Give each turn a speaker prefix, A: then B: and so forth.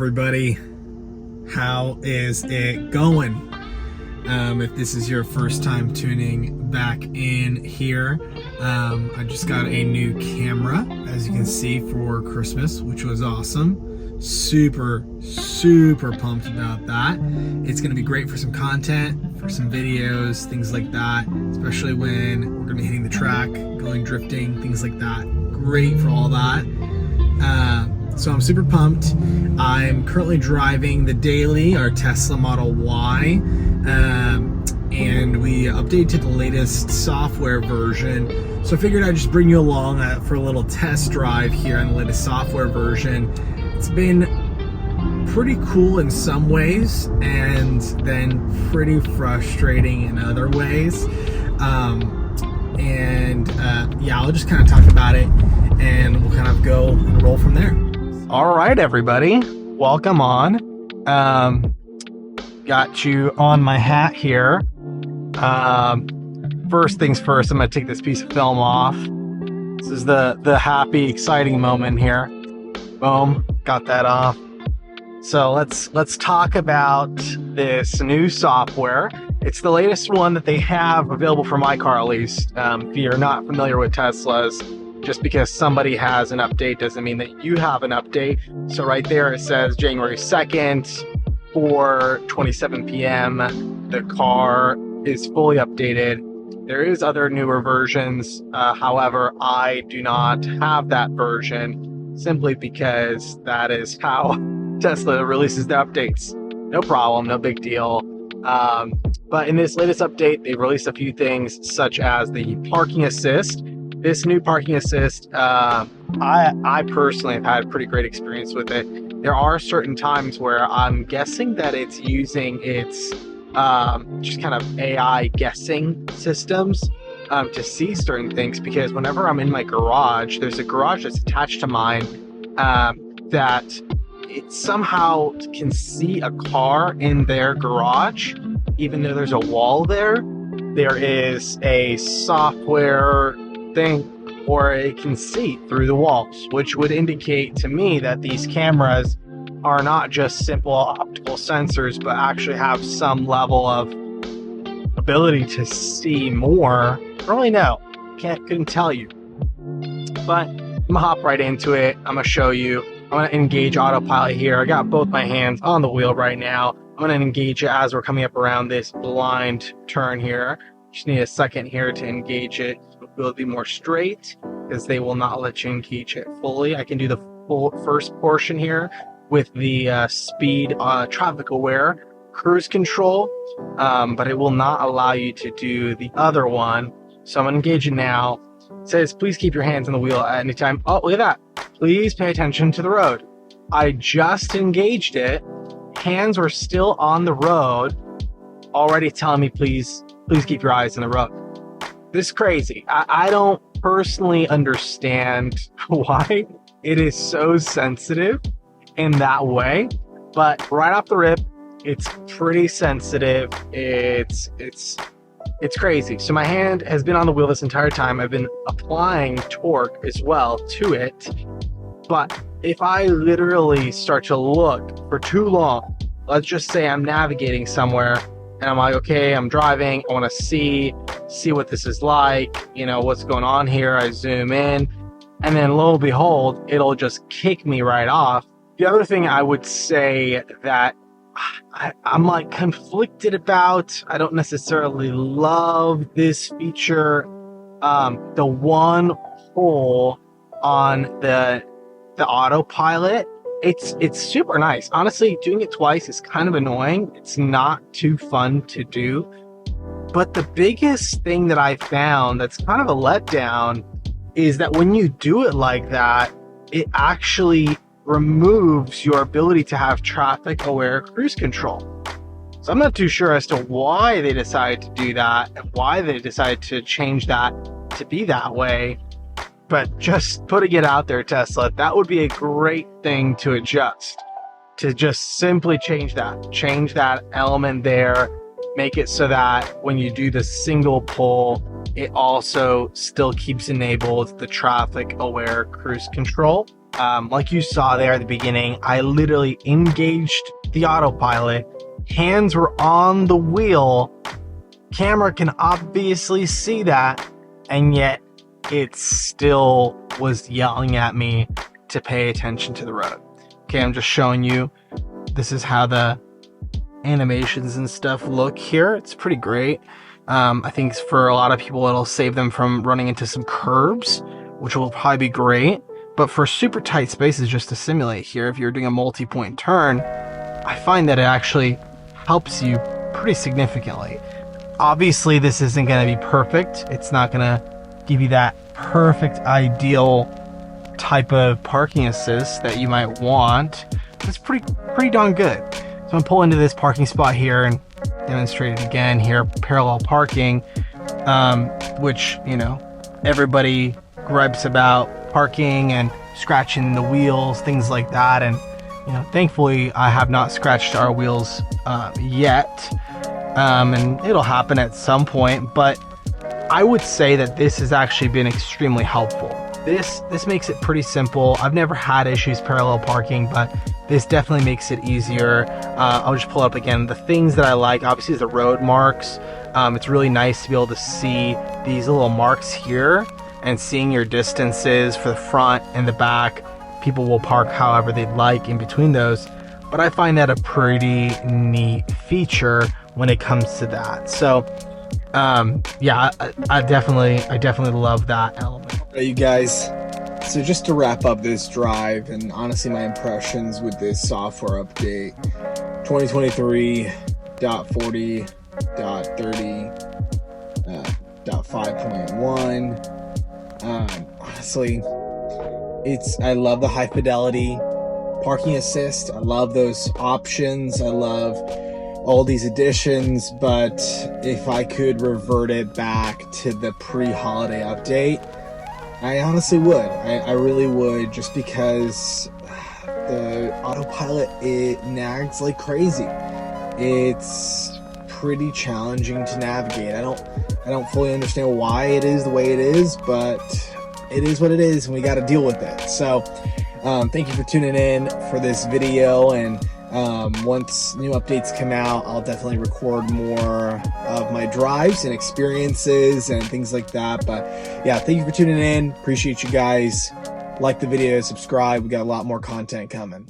A: everybody. How is it going? If this is your first time tuning back in here, I just got a new camera, as you can see, for Christmas, which was awesome. Super pumped about that. It's going to be great for some content, for some videos, things like that, especially when we're going to be hitting the track, going drifting, things like that. Great for all that. So I'm super pumped. I'm currently driving the Daily, our Tesla Model Y, and we updated the latest software version. So I figured I'd just bring you along for a little test drive here on the latest software version. It's been pretty cool in some ways, and then pretty frustrating in other ways. Yeah, I'll just kind of talk about it, and we'll kind of go and roll from there. All right, everybody, welcome on. Got you on my hat here. First things first, I'm gonna take this piece of film off. This is the happy, exciting moment here. Boom, got that off. So let's talk about this new software. It's the latest one that they have available for my car, at least. If you're not familiar with Teslas, just because somebody has an update doesn't mean that you have an update. So right there it says January 2nd, 4:27 p.m. The car is fully updated. There is other newer versions. However, I do not have that version simply because that is how Tesla releases their updates. No problem, no big deal. But in this latest update, they've released a few things such as the parking assist. This new parking assist, I personally have had a pretty great experience with it. There are certain times where I'm guessing that it's using its just kind of AI guessing systems to see certain things, because whenever I'm in my garage, there's a garage that's attached to mine that it somehow can see a car in their garage, even though there's a wall there. There is a software thing, or it can see through the walls, which would indicate to me that these cameras are not just simple optical sensors, but actually have some level of ability to see more. I don't really know. Couldn't tell you. But I'm gonna hop right into it. I'm gonna show you. I'm gonna engage autopilot here. I got both my hands on the wheel right now. I'm gonna engage it as we're coming up around this blind turn here. Just need a second here to engage it. It will be more straight because they will not let you engage it fully. I can do the full first portion here with the speed traffic aware cruise control, but it will not allow you to do the other one. So I'm gonna engage it now. It says, please keep your hands on the wheel at any time. Oh, look at that. Please pay attention to the road. I just engaged it. Hands were still on the road, already telling me, please keep your eyes on the road. This is crazy. I don't personally understand why it is so sensitive in that way, but right off the rip, it's pretty sensitive. It's crazy. So my hand has been on the wheel this entire time. I've been applying torque as well to it. But if I literally start to look for too long, let's just say I'm navigating somewhere and I'm like, okay, I'm driving, I want to see what this is like, what's going on here. I zoom in, and then lo and behold, it'll just kick me right off. The other thing I would say that I'm like conflicted about, I don't necessarily love this feature. The one hole on the autopilot, it's super nice. Honestly, doing it twice is kind of annoying. It's not too fun to do. But the biggest thing that I found that's kind of a letdown is that when you do it like that, it actually removes your ability to have traffic aware cruise control. So I'm not too sure as to why they decided to do that and why they decided to change that to be that way. But just putting it out there, Tesla, that would be a great thing to adjust, to just simply change that element there, make it so that when you do the single pull, it also still keeps enabled the traffic aware cruise control. Like you saw there at the beginning, I literally engaged the autopilot. Hands were on the wheel. Camera can obviously see that, and yet it still was yelling at me to pay attention to the road. Okay, I'm just showing you. This is how the animations and stuff look here. It's pretty great. I think for a lot of people, it'll save them from running into some curbs, which will probably be great. But for super tight spaces, just to simulate here, if you're doing a multi-point turn, I find that it actually helps you pretty significantly. Obviously, this isn't going to be perfect. It's not going to give you that perfect ideal type of parking assist that you might want. It's pretty darn good. So I'm going to pull into this parking spot here and demonstrate it again here, parallel parking, which, you know, everybody gripes about parking and scratching the wheels, things like that. And, you know, thankfully I have not scratched our wheels yet. And it'll happen at some point, but I would say that this has actually been extremely helpful. This makes it pretty simple. I've never had issues parallel parking, but this definitely makes it easier. I'll just pull up again. The things that I like, obviously, is the road marks. It's really nice to be able to see these little marks here and seeing your distances for the front and the back. People will park however they'd like in between those, but I find that a pretty neat feature when it comes to that. So yeah, I definitely love that element.
B: Hey, you guys, so just to wrap up this drive and honestly my impressions with this software update, 2023.40.30.5.1, honestly, I love the high fidelity parking assist. I love those options. I love all these additions, but if I could revert it back to the pre-holiday update, I honestly would. I really would, just because the autopilot, it nags like crazy. It's pretty challenging to navigate. I don't fully understand why it is the way it is, but it is what it is, and we got to deal with it. So thank you for tuning in for this video, and once new updates come out, I'll definitely record more of my drives and experiences and things like that. But yeah, thank you for tuning in. Appreciate you guys. Like the video, subscribe. We got a lot more content coming.